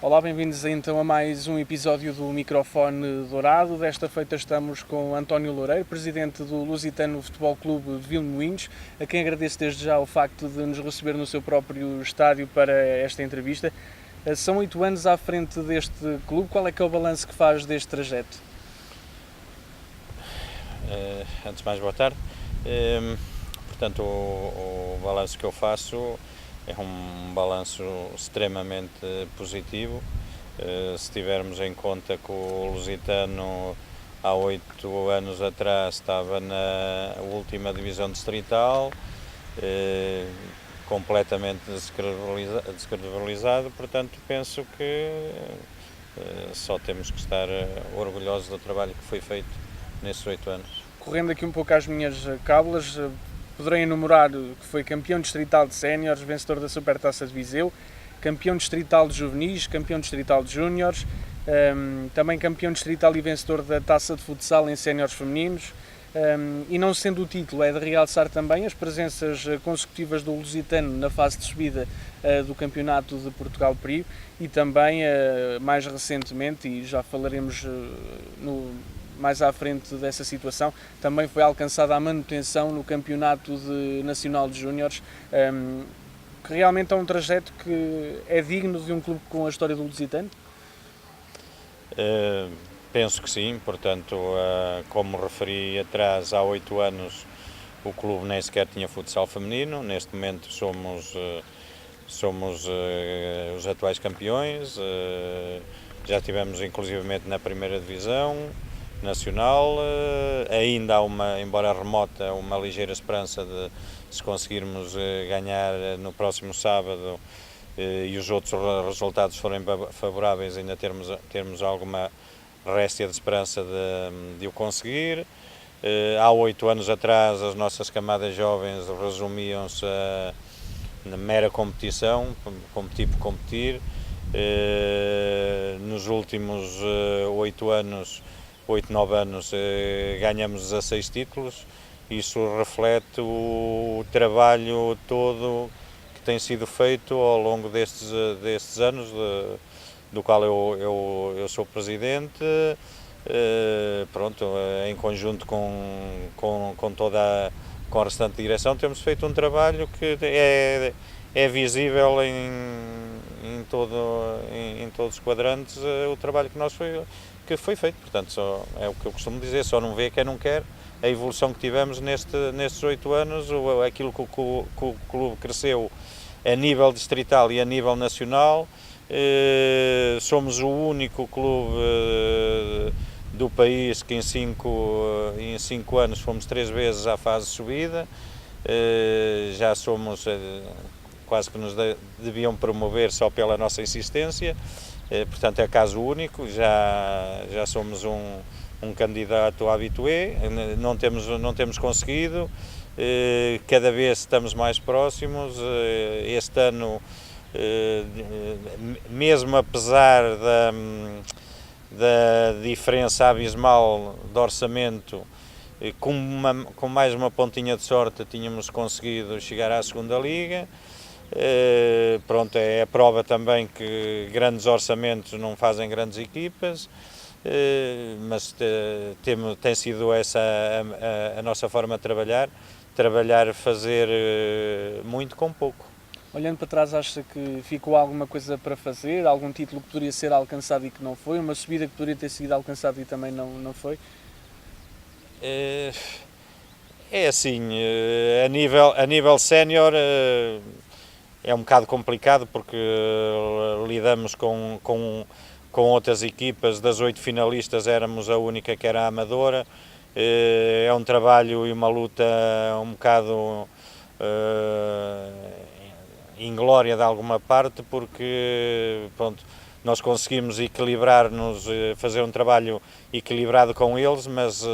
Olá, bem-vindos então a mais um episódio do Microfone Dourado. Desta feita estamos com António Loureiro, presidente do Lusitano Futebol Clube de Vilmoinhos, a quem agradeço desde já o facto de nos receber no seu próprio estádio para esta entrevista. São 8 anos à frente deste clube, qual é que é o balanço que faz deste trajeto? Antes de mais, boa tarde. Portanto, o balanço que eu faço é um balanço extremamente positivo. Se tivermos em conta que o Lusitano há 8 anos atrás estava na última divisão distrital, completamente descredibilizado, portanto penso que só temos que estar orgulhosos do trabalho que foi feito nesses 8 anos. Correndo aqui um pouco às minhas cábulas, poderei enumerar que foi campeão distrital de séniores, vencedor da Supertaça de Viseu, campeão distrital de juvenis, campeão distrital de júniores, também campeão distrital e vencedor da Taça de Futsal em séniores femininos. E não sendo o título, é de realçar também as presenças consecutivas do Lusitano na fase de subida do Campeonato de Portugal Prio e também, mais recentemente, e já falaremos mais à frente dessa situação, também foi alcançada a manutenção no Campeonato Nacional de Júniores, que realmente é um trajeto que é digno de um clube com a história do Lusitano? Penso que sim, portanto, como referi atrás, há 8 anos o clube nem sequer tinha futsal feminino, neste momento somos os atuais campeões, já tivemos inclusivamente na primeira divisão nacional, ainda há embora remota, uma ligeira esperança de se conseguirmos ganhar no próximo sábado e os outros resultados forem favoráveis, ainda termos alguma réstia de esperança de o conseguir. Há 8 anos atrás as nossas camadas jovens resumiam-se na mera competição, competir por competir. Nos últimos 8, 9 anos ganhamos 16 títulos. Isso reflete o trabalho todo que tem sido feito ao longo destes anos, do qual eu sou presidente, em conjunto com toda com a restante direção. Temos feito um trabalho que é visível em todos os quadrantes, o trabalho que foi feito. Portanto, é o que eu costumo dizer, só não vê quem não quer. A evolução que tivemos nestes 8 anos, aquilo que o clube cresceu a nível distrital e a nível nacional. Somos o único clube do país que em 5 anos fomos 3 vezes à fase de subida. Já somos, quase que nos deviam promover só pela nossa insistência, portanto é caso único, já somos um candidato habitué, não temos conseguido, cada vez estamos mais próximos. Este ano, mesmo apesar da diferença abismal de orçamento, com mais uma pontinha de sorte tínhamos conseguido chegar à segunda liga. É a prova também que grandes orçamentos não fazem grandes equipas, mas tem sido essa a nossa forma de trabalhar, fazer muito com pouco. Olhando para trás, acha que ficou alguma coisa para fazer? Algum título que poderia ser alcançado e que não foi? Uma subida que poderia ter sido alcançada e também não foi? É assim, a nível sénior é um bocado complicado porque lidamos com outras equipas. Das 8 finalistas éramos a única que era a amadora. É um trabalho e uma luta um bocado inglória de alguma parte, porque nós conseguimos equilibrar-nos, fazer um trabalho equilibrado com eles, mas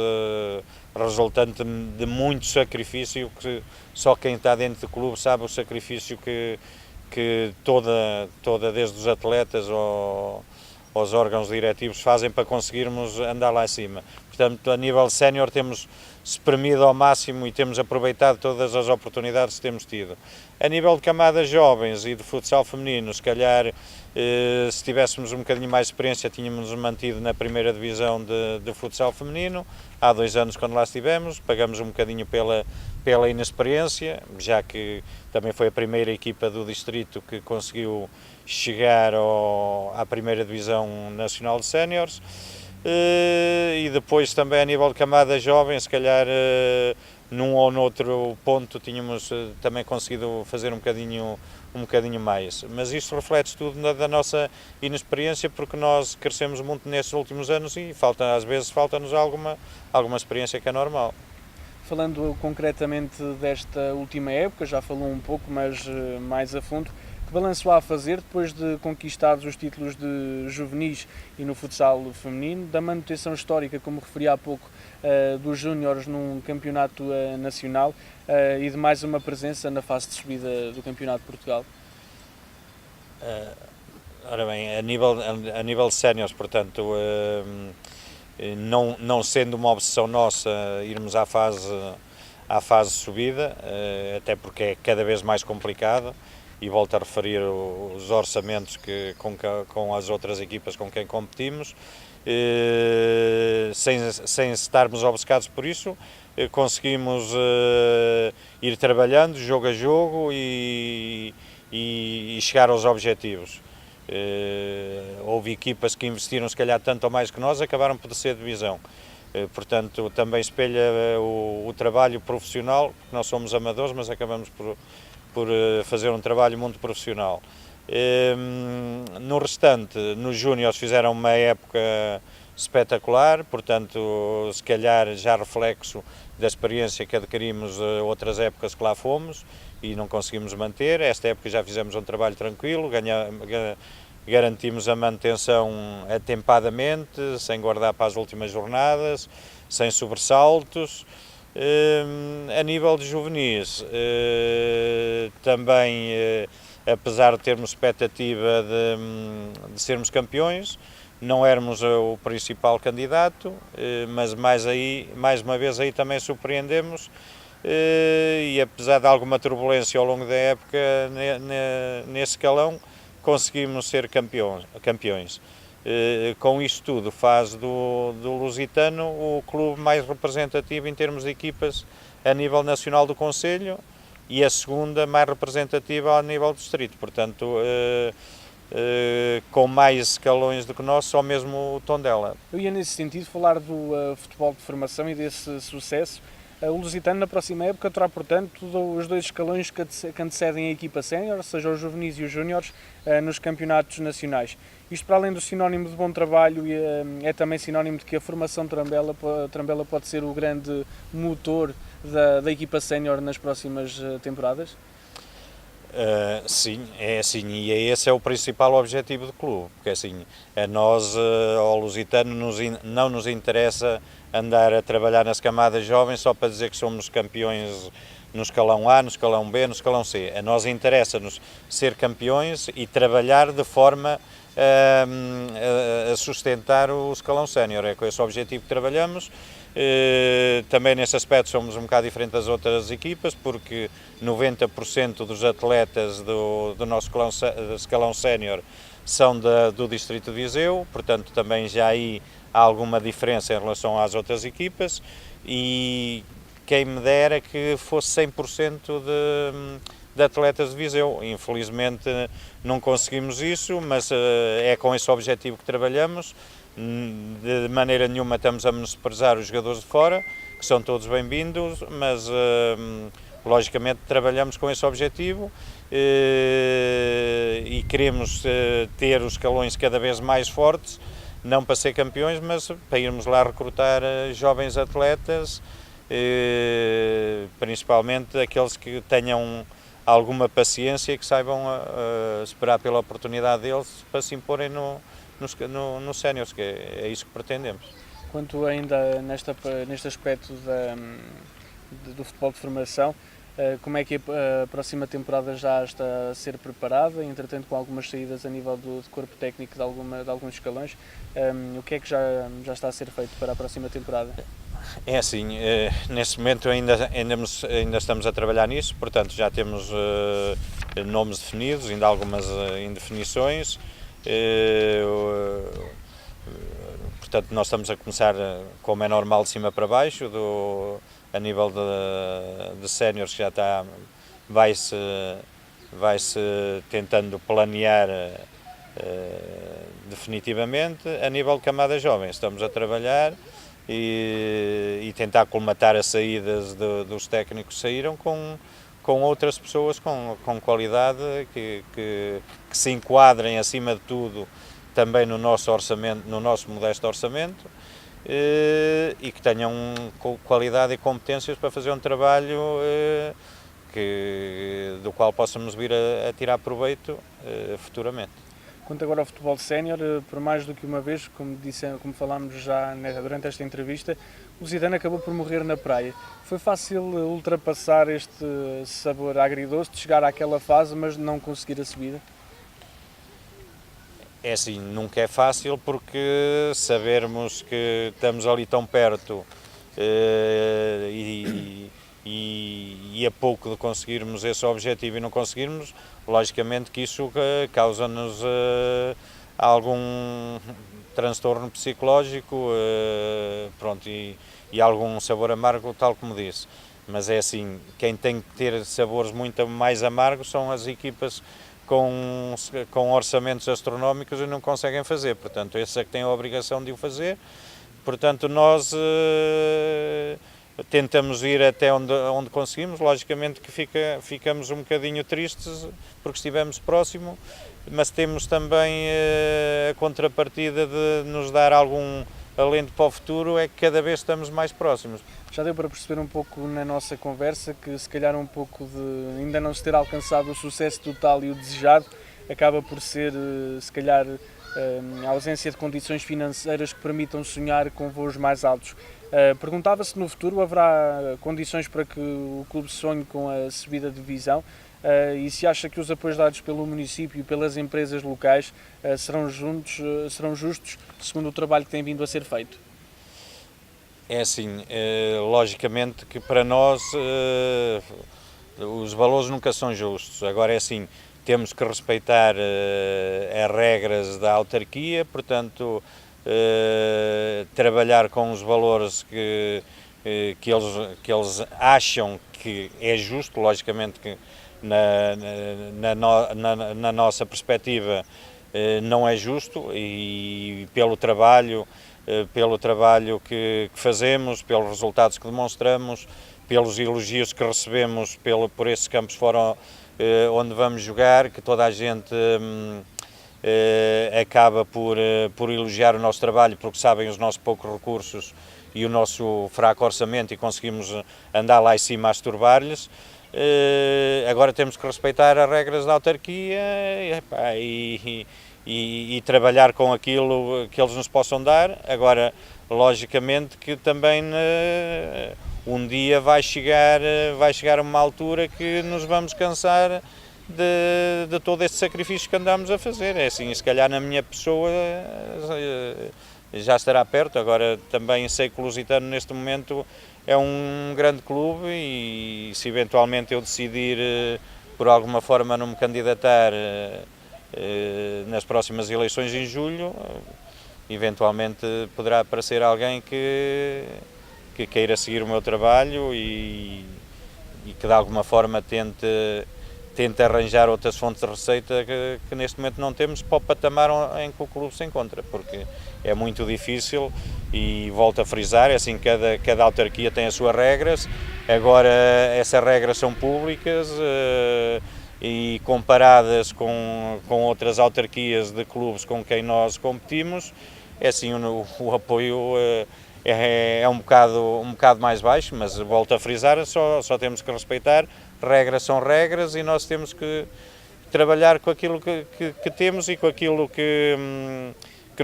resultante de muito sacrifício, que só quem está dentro do clube sabe o sacrifício que toda desde os atletas aos órgãos diretivos fazem para conseguirmos andar lá em cima. Portanto, a nível sénior temos espremido ao máximo e temos aproveitado todas as oportunidades que temos tido. A nível de camadas jovens e de futsal feminino, se calhar, se tivéssemos um bocadinho mais de experiência, tínhamos mantido na primeira divisão de futsal feminino. Há 2 anos, quando lá estivemos, pagamos um bocadinho pela inexperiência, já que também foi a primeira equipa do distrito que conseguiu chegar à primeira divisão nacional de séniores. E depois também a nível de camada jovem, se calhar num ou noutro ponto tínhamos também conseguido fazer um bocadinho mais, mas isto reflete tudo da nossa inexperiência, porque nós crescemos muito nestes últimos anos e às vezes falta-nos alguma experiência, que é normal. Falando concretamente desta última época, já falou um pouco, mas mais a fundo, que balanço há a fazer depois de conquistados os títulos de juvenis e no futsal feminino, da manutenção histórica, como referi há pouco, dos júniores num campeonato nacional e de mais uma presença na fase de subida do Campeonato de Portugal? Ora bem, a nível de séniores, portanto, não sendo uma obsessão nossa irmos à fase de subida, até porque é cada vez mais complicado, e volto a referir os orçamentos com as outras equipas com quem competimos, sem estarmos obcecados por isso, conseguimos ir trabalhando jogo a jogo e chegar aos objetivos. Houve equipas que investiram se calhar tanto ou mais que nós, acabaram por descer de divisão. Portanto, também espelha o trabalho profissional, porque nós somos amadores, mas acabamos por fazer um trabalho muito profissional. No restante, nos júniores fizeram uma época espetacular, portanto, se calhar já reflexo da experiência que adquirimos outras épocas que lá fomos e não conseguimos manter. Esta época já fizemos um trabalho tranquilo, garantimos a manutenção atempadamente, sem guardar para as últimas jornadas, sem sobressaltos. A nível de juvenis, também, apesar de termos expectativa de sermos campeões, não éramos o principal candidato, mas mais uma vez aí também surpreendemos, e apesar de alguma turbulência ao longo da época nesse escalão, conseguimos ser campeões. Com isto tudo, faz do Lusitano o clube mais representativo em termos de equipas a nível nacional do concelho e a segunda mais representativa a nível do distrito, portanto, com mais escalões do que nós, só mesmo o Tondela. Eu ia nesse sentido falar do futebol de formação e desse sucesso. O Lusitano na próxima época terá, portanto, os 2 escalões que antecedem a equipa sénior, seja os juvenis e os júniores, nos campeonatos nacionais. Isto, para além do sinónimo de bom trabalho, é também sinónimo de que a formação de Trambela pode ser o grande motor da equipa sénior nas próximas temporadas? Sim, é assim, e esse é o principal objetivo do clube, porque assim, a nós, ao Lusitano, não nos interessa andar a trabalhar nas camadas jovens só para dizer que somos campeões no escalão A, no escalão B, no escalão C. A nós interessa-nos ser campeões e trabalhar de forma a sustentar o escalão sénior. É com esse objetivo que trabalhamos. Também nesse aspecto somos um bocado diferente das outras equipas, porque 90% dos atletas do nosso escalão sénior são do distrito de Viseu, portanto também já aí há alguma diferença em relação às outras equipas, e quem me dera que fosse 100% de atletas de Viseu. Infelizmente não conseguimos isso, mas é com esse objetivo que trabalhamos. De maneira nenhuma estamos a menosprezar os jogadores de fora, que são todos bem-vindos, mas logicamente trabalhamos com esse objetivo e queremos ter os escalões cada vez mais fortes, não para ser campeões, mas para irmos lá recrutar jovens atletas, principalmente aqueles que tenham alguma paciência e que saibam esperar pela oportunidade deles para se imporem no séniores, que é isso que pretendemos. Quanto ainda neste aspecto do futebol de formação, como é que a próxima temporada já está a ser preparada, entretanto com algumas saídas a nível do corpo técnico de alguns escalões, o que é que já está a ser feito para a próxima temporada? É assim, neste momento ainda estamos a trabalhar nisso, portanto já temos nomes definidos, ainda algumas indefinições. Portanto, nós estamos a começar, como é normal, de cima para baixo, a nível de séniores que já está, vai-se tentando planear definitivamente. A nível de camada jovem estamos a trabalhar e tentar colmatar as saídas dos técnicos que saíram com outras pessoas com qualidade que se enquadrem acima de tudo também no nosso orçamento, no nosso modesto orçamento, e que tenham qualidade e competências para fazer um trabalho do qual possamos vir a tirar proveito futuramente. Quanto agora ao futebol sénior, por mais do que uma vez, como falámos já durante esta entrevista, o Zidane acabou por morrer na praia. Foi fácil ultrapassar este sabor agridoce de chegar àquela fase, mas não conseguir a subida? É assim, nunca é fácil, porque sabermos que estamos ali tão perto e a pouco de conseguirmos esse objetivo e não conseguirmos, logicamente que isso causa-nos algum transtorno psicológico, pronto, e algum sabor amargo, tal como disse. Mas é assim, quem tem que ter sabores muito mais amargos são as equipas com orçamentos astronómicos e não conseguem fazer, portanto esses é que têm a obrigação de o fazer. Portanto nós tentamos ir até onde conseguimos, logicamente que ficamos um bocadinho tristes porque estivemos próximo, mas temos também a contrapartida de nos dar algum alento para o futuro, é que cada vez estamos mais próximos. Já deu para perceber um pouco na nossa conversa que se calhar um pouco de ainda não se ter alcançado o sucesso total e o desejado acaba por ser se calhar a ausência de condições financeiras que permitam sonhar com voos mais altos. Perguntava-se se no futuro haverá condições para que o clube sonhe com a subida de divisão e se acha que os apoios dados pelo município e pelas empresas locais serão justos segundo o trabalho que tem vindo a ser feito. É assim, logicamente que para nós os valores nunca são justos. Agora é assim, temos que respeitar as regras da autarquia, portanto trabalhar com os valores que eles acham que é justo, logicamente que na nossa perspectiva não é justo, e pelo trabalho que fazemos, pelos resultados que demonstramos, pelos elogios que recebemos por esses campos fora onde vamos jogar, que toda a gente acaba por elogiar o nosso trabalho porque sabem os nossos poucos recursos e o nosso fraco orçamento e conseguimos andar lá em cima a estorbar-lhes. Agora temos que respeitar as regras da autarquia e trabalhar com aquilo que eles nos possam dar. Agora, logicamente que também um dia vai chegar a uma altura que nos vamos cansar de todo este sacrifício que andamos a fazer. É assim, se calhar na minha pessoa já estará perto. Agora também sei que o Lusitano neste momento é um grande clube e se eventualmente eu decidir por alguma forma não me candidatar nas próximas eleições em julho, eventualmente poderá aparecer alguém que queira seguir o meu trabalho e que de alguma forma tente arranjar outras fontes de receita que neste momento não temos para o patamar em que o clube se encontra, porque é muito difícil. E volto a frisar, é assim, cada autarquia tem as suas regras. Agora essas regras são públicas e comparadas com outras autarquias de clubes com quem nós competimos, é assim, o apoio é um bocado mais baixo, mas volto a frisar, só temos que respeitar. Regras são regras e nós temos que trabalhar com aquilo que temos e com aquilo que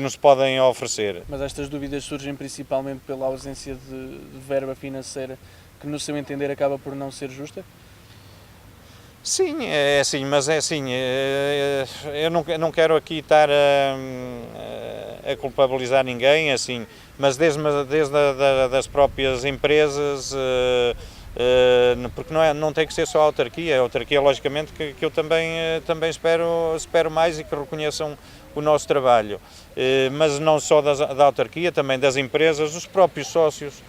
nos podem oferecer. Mas estas dúvidas surgem principalmente pela ausência de verba financeira que, no seu entender, acaba por não ser justa? Sim, é assim, mas é assim, eu não quero aqui estar a culpabilizar ninguém, assim, mas desde das próprias empresas, porque não tem que ser só a autarquia logicamente que eu também espero mais e que reconheçam o nosso trabalho, mas não só da autarquia, também das empresas, os próprios sócios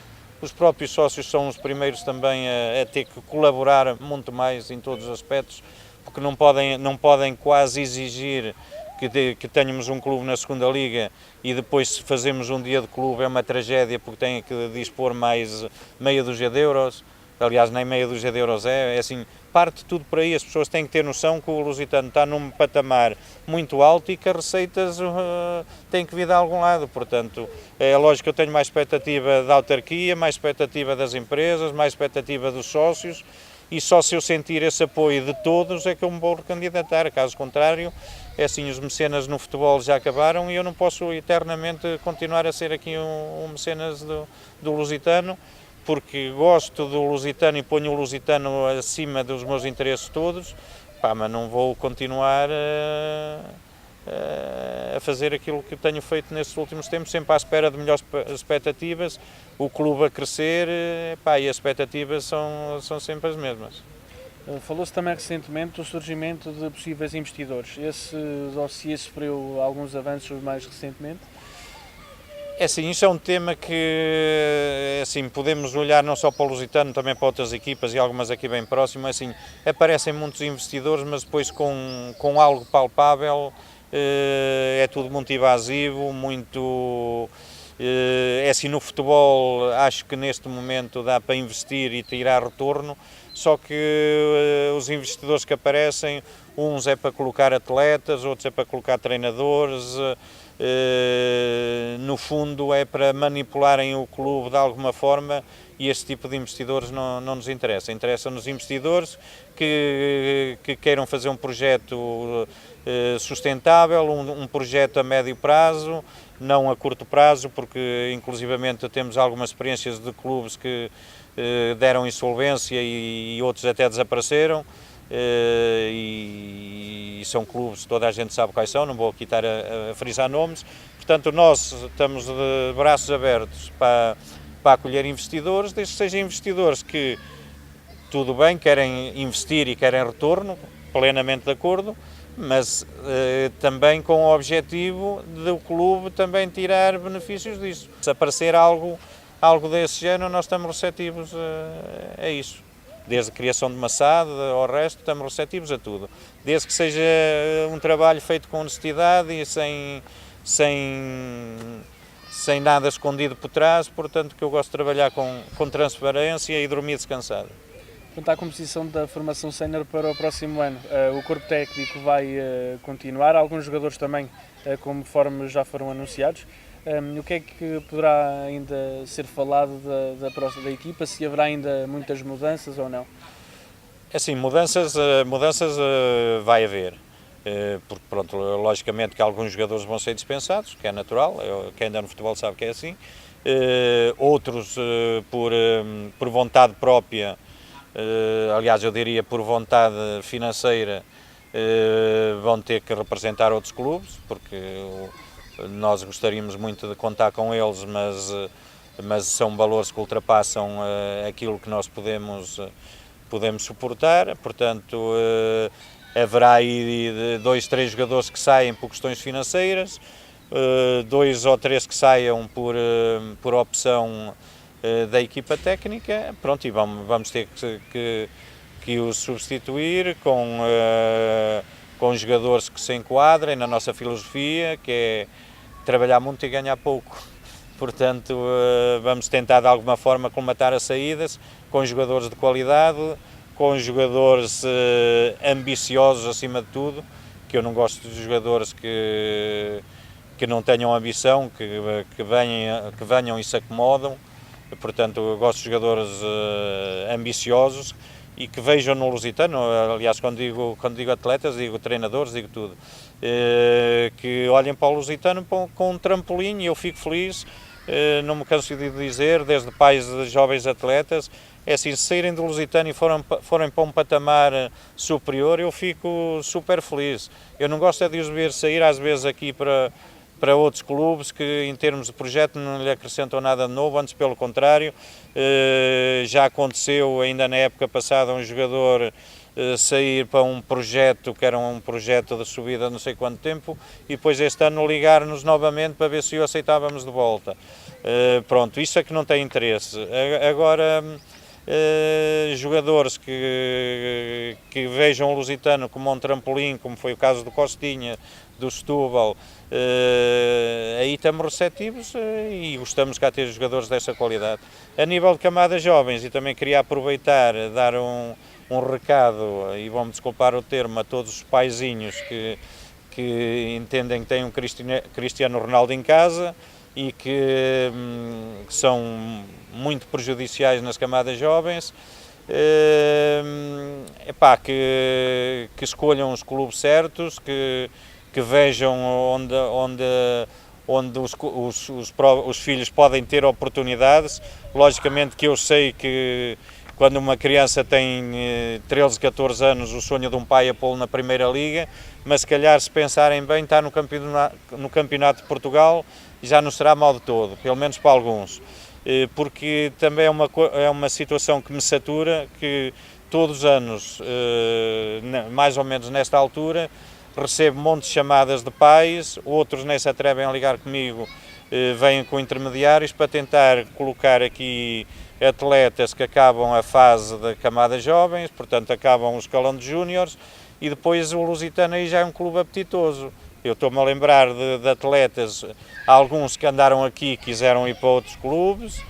são os primeiros também a ter que colaborar muito mais em todos os aspectos, porque não podem quase exigir que tenhamos um clube na segunda liga e depois se fazemos um dia de clube é uma tragédia porque têm que dispor mais meia dúzia de euros. Aliás, nem meia dúzia de euros é assim, parte tudo por aí, as pessoas têm que ter noção que o Lusitano está num patamar muito alto e que as receitas têm que vir de algum lado, portanto, é lógico que eu tenho mais expectativa da autarquia, mais expectativa das empresas, mais expectativa dos sócios, e só se eu sentir esse apoio de todos é que eu me vou recandidatar, caso contrário, é assim, os mecenas no futebol já acabaram e eu não posso eternamente continuar a ser aqui um mecenas do Lusitano, porque gosto do Lusitano e ponho o Lusitano acima dos meus interesses todos, mas não vou continuar a fazer aquilo que tenho feito nestes últimos tempos, sempre à espera de melhores expectativas, o clube a crescer, e as expectativas são sempre as mesmas. Falou-se também recentemente do surgimento de possíveis investidores. Esse dossiê sofreu alguns avanços mais recentemente? É assim, isso é um tema que assim, podemos olhar não só para o Lusitano, também para outras equipas e algumas aqui bem próximas. Assim, aparecem muitos investidores, mas depois com algo palpável é tudo muito invasivo, muito... É assim, no futebol acho que neste momento dá para investir e tirar retorno, só que os investidores que aparecem, uns é para colocar atletas, outros é para colocar treinadores, no fundo é para manipularem o clube de alguma forma e esse tipo de investidores não nos interessa. Interessam-nos investidores que queiram fazer um projeto sustentável, um projeto a médio prazo, não a curto prazo, porque inclusivamente temos algumas experiências de clubes que deram insolvência e outros até desapareceram. E são clubes, toda a gente sabe quais são, não vou aqui estar a frisar nomes, portanto nós estamos de braços abertos para acolher investidores, desde que sejam investidores que, tudo bem, querem investir e querem retorno, plenamente de acordo, mas também com o objetivo do clube também tirar benefícios disso. Se aparecer algo desse género, nós estamos receptivos a isso. Desde a criação de uma SAD ao resto, estamos receptivos a tudo. Desde que seja um trabalho feito com honestidade e sem nada escondido por trás, portanto que eu gosto de trabalhar com transparência e dormir descansado. Quanto à composição da formação sénior para o próximo ano, o corpo técnico vai continuar, alguns jogadores também, conforme já foram anunciados. O que é que poderá ainda ser falado da equipa, se haverá ainda muitas mudanças ou não? É assim, mudanças vai haver, porque pronto, logicamente que alguns jogadores vão ser dispensados, que é natural, quem anda no futebol sabe que é assim, outros por vontade própria, aliás eu diria por vontade financeira, vão ter que representar outros clubes, porque nós gostaríamos muito de contar com eles, mas são valores que ultrapassam aquilo que nós podemos suportar, portanto haverá aí 2, 3 jogadores que saem por questões financeiras, 2 ou 3 que saiam por opção da equipa técnica, pronto, e vamos ter que os substituir com jogadores que se enquadrem na nossa filosofia, que é trabalhar muito e ganhar pouco. Portanto, vamos tentar de alguma forma colmatar as saídas com jogadores de qualidade, com jogadores ambiciosos acima de tudo, que eu não gosto de jogadores que não tenham ambição, que venham e se acomodam. Portanto, eu gosto de jogadores ambiciosos e que vejam no Lusitano, aliás, quando digo atletas, digo treinadores, digo tudo, que olhem para o Lusitano com um trampolim, e eu fico feliz, não me canso de dizer, desde pais de jovens atletas, É assim, se saírem do Lusitano e forem para um patamar superior, eu fico super feliz. Eu não gosto é de os ver sair às vezes aqui para outros clubes que em termos de projeto não lhe acrescentam nada de novo, antes pelo contrário. Já aconteceu ainda na época passada um jogador sair para um projeto que era um projeto de subida não sei quanto tempo e depois este ano ligar-nos novamente para ver se o aceitávamos de volta. Pronto, isso é que não tem interesse. Agora, jogadores que vejam o Lusitano como um trampolim, como foi o caso do Costinha, do Setúbal, aí estamos receptivos e gostamos cá de ter jogadores dessa qualidade. A nível de camadas jovens, e também queria aproveitar, dar um recado, e vão-me desculpar o termo, a todos os paizinhos que entendem que têm um Cristiano Ronaldo em casa e que são muito prejudiciais nas camadas jovens, que escolham os clubes certos, que vejam onde os filhos podem ter oportunidades. Logicamente que eu sei que quando uma criança tem 13, 14 anos, o sonho de um pai é pô-lo na Primeira Liga, mas se calhar, se pensarem bem, está no Campeonato de Portugal e já não será mal de todo, pelo menos para alguns. Porque também é uma situação que me satura, que todos os anos, mais ou menos nesta altura, recebo montes de chamadas de pais, outros nem se atrevem a ligar comigo, vêm com intermediários para tentar colocar aqui atletas que acabam a fase da camada jovens, portanto acabam o escalão de júniores, e depois o Lusitano aí já é um clube apetitoso. Eu estou-me a lembrar de atletas, alguns que andaram aqui quiseram ir para outros clubes,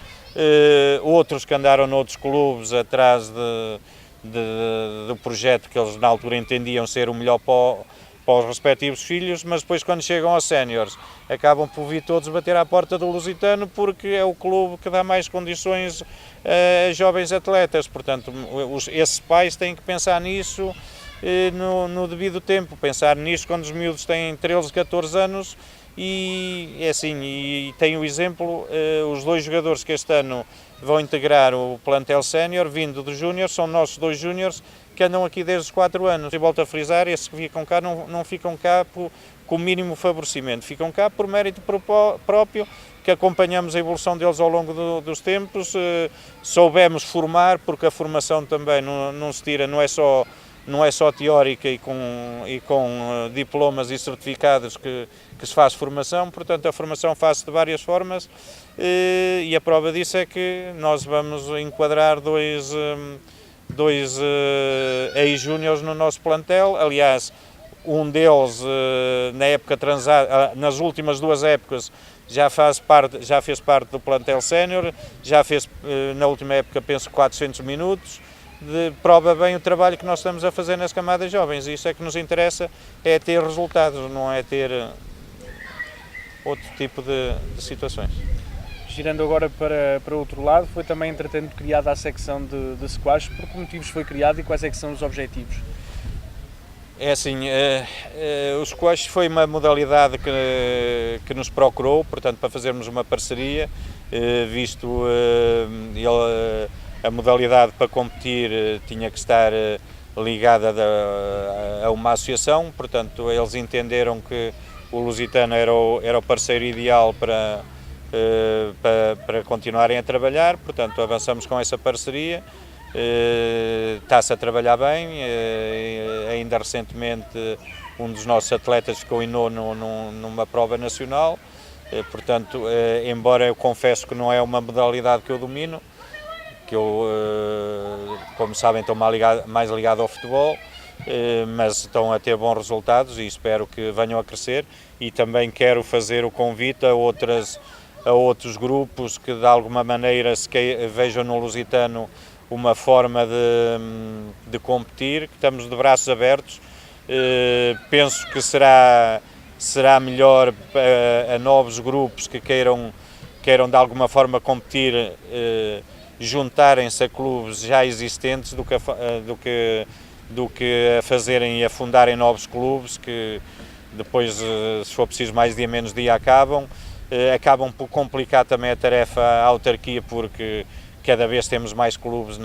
outros que andaram noutros clubes atrás do projeto que eles na altura entendiam ser o melhor para os respectivos filhos, mas depois quando chegam aos séniores acabam por vir todos bater à porta do Lusitano porque é o clube que dá mais condições a jovens atletas. Portanto, esses pais têm que pensar nisso no devido tempo, pensar nisso quando os miúdos têm 13, 14 anos e é assim, e tem o exemplo, os dois jogadores que este ano vão integrar o plantel sénior, vindo dos júniores, são nossos dois júniores que andam aqui desde os 4 anos. E volto a frisar, esses que ficam cá não ficam cá com o mínimo favorecimento, ficam cá por mérito próprio, que acompanhamos a evolução deles ao longo dos tempos, soubemos formar, porque a formação também não se tira, não é só teórica e com diplomas e certificados que se faz formação, portanto a formação faz-se de várias formas e a prova disso é que nós vamos enquadrar dois ex-júniores no nosso plantel. Aliás, um deles na época nas últimas 2 épocas já fez parte do plantel sénior, já fez na última época penso 400 minutos, prova bem o trabalho que nós estamos a fazer nas camadas jovens, e isso é que nos interessa, é ter resultados, não é ter outro tipo de situações. Girando agora para outro lado, foi também entretanto criada a secção de squash. Por que motivos foi criada e quais é que são os objetivos? É assim, o squash foi uma modalidade que nos procurou, portanto, para fazermos uma parceria, visto a modalidade para competir tinha que estar ligada a uma associação, portanto, eles entenderam que o Lusitano era o parceiro ideal para continuarem a trabalhar, portanto avançamos com essa parceria, está-se a trabalhar bem, ainda recentemente um dos nossos atletas ficou em nono numa prova nacional, portanto, embora eu confesso que não é uma modalidade que eu domino, que eu, como sabem, estou mais ligado ao futebol, mas estão a ter bons resultados e espero que venham a crescer, e também quero fazer o convite a outros grupos que de alguma maneira vejam no Lusitano uma forma de competir, que estamos de braços abertos. Penso que será melhor a novos grupos que queiram de alguma forma competir, juntarem-se a clubes já existentes do que a fazerem e a fundarem novos clubes que depois, se for preciso mais dia menos dia, acabam por complicar também a tarefa à autarquia, porque cada vez temos mais clubes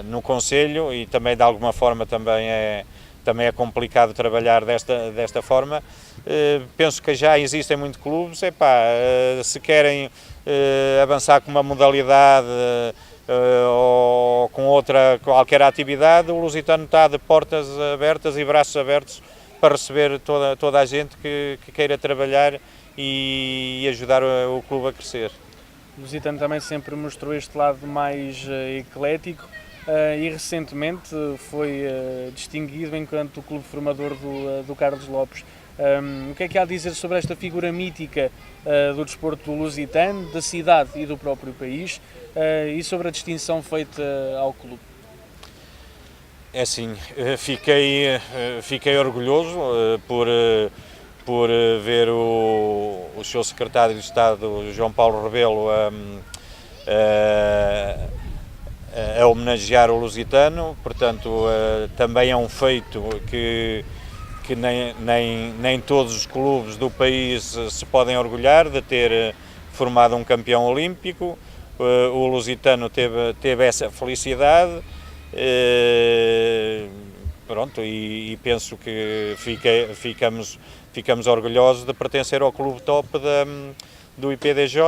no concelho e também de alguma forma também é complicado trabalhar desta forma. Penso que já existem muitos clubes, se querem avançar com uma modalidade ou com outra qualquer atividade, o Lusitano está de portas abertas e braços abertos para receber toda a gente que queira trabalhar e ajudar o clube a crescer. O Lusitano também sempre mostrou este lado mais eclético e recentemente foi distinguido enquanto o clube formador do Carlos Lopes. O que é que há a dizer sobre esta figura mítica do desporto lusitano, da cidade e do próprio país e sobre a distinção feita ao clube? É assim, fiquei orgulhoso por ver o seu secretário de Estado, João Paulo Rebelo, a homenagear o Lusitano. Portanto, também é um feito que nem todos os clubes do país se podem orgulhar de ter formado um campeão olímpico. O Lusitano teve essa felicidade. Pronto, e penso que ficamos orgulhosos de pertencer ao clube top do IPDJ.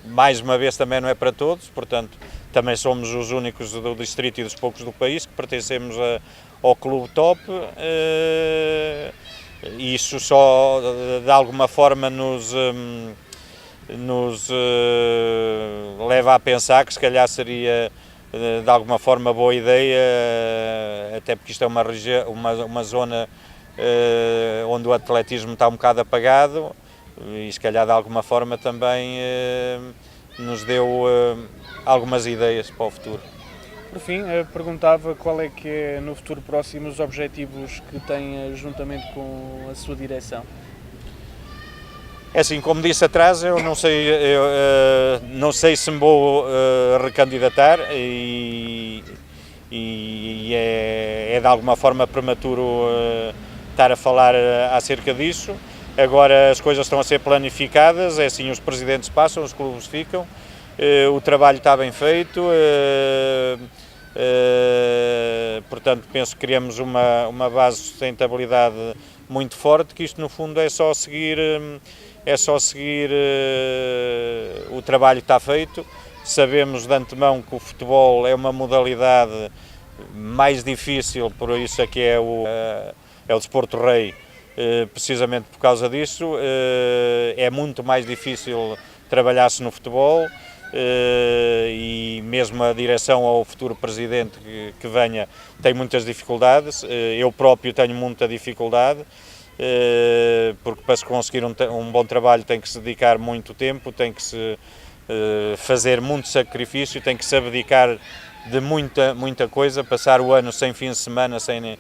Mais uma vez, também não é para todos, portanto também somos os únicos do distrito e dos poucos do país que pertencemos ao clube top. Isso só de alguma forma nos leva a pensar que se calhar seria de alguma forma boa ideia, até porque isto é uma zona onde o atletismo está um bocado apagado e se calhar de alguma forma também nos deu algumas ideias para o futuro. Por fim, perguntava qual é que é no futuro próximo os objetivos que tem juntamente com a sua direção. É assim, como disse atrás, eu não sei se me vou recandidatar e é de alguma forma prematuro estar a falar acerca disso. Agora as coisas estão a ser planificadas, é assim, os presidentes passam, os clubes ficam, o trabalho está bem feito, portanto penso que criamos uma base de sustentabilidade muito forte, que isto no fundo é só seguir o trabalho que está feito. Sabemos de antemão que o futebol é uma modalidade mais difícil, por isso é que é o desporto rei, precisamente por causa disso. É muito mais difícil trabalhar-se no futebol e mesmo a direção ou o futuro presidente que venha tem muitas dificuldades. Eu próprio tenho muita dificuldade, porque para se conseguir um bom trabalho tem que se dedicar muito tempo, tem que se fazer muito sacrifício, tem que se abdicar de muita coisa, passar o ano sem fim de semana, sem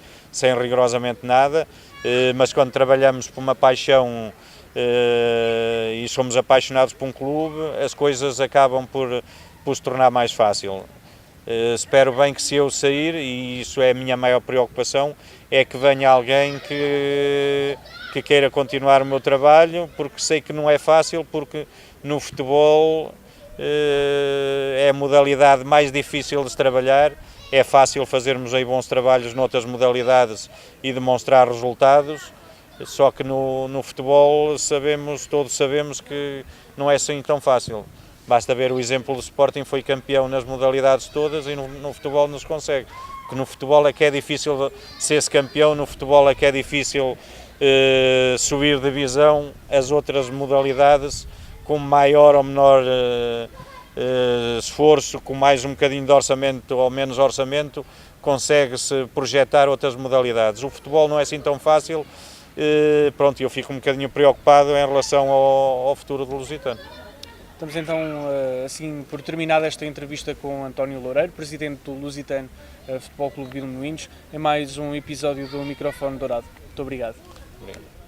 rigorosamente nada, mas quando trabalhamos por uma paixão e somos apaixonados por um clube, as coisas acabam por se tornar mais fácil. Espero bem que, se eu sair, e isso é a minha maior preocupação, é que venha alguém que queira continuar o meu trabalho, porque sei que não é fácil, porque no futebol é a modalidade mais difícil de se trabalhar. É fácil fazermos aí bons trabalhos noutras modalidades e demonstrar resultados, só que no futebol todos sabemos que não é assim tão fácil. Basta ver o exemplo do Sporting, foi campeão nas modalidades todas e no futebol não se consegue. Porque no futebol é que é difícil ser-se campeão, no futebol é que é difícil subir divisão. As outras modalidades, com maior ou menor esforço, com mais um bocadinho de orçamento ou menos orçamento, consegue-se projetar outras modalidades. O futebol não é assim tão fácil. Pronto, eu fico um bocadinho preocupado em relação ao futuro do Lusitano. Estamos então, assim, por terminada esta entrevista com António Loureiro, presidente do Lusitano Futebol Clube de Vilmoinhos, em mais um episódio do Microfone Dourado. Muito obrigado. Obrigado.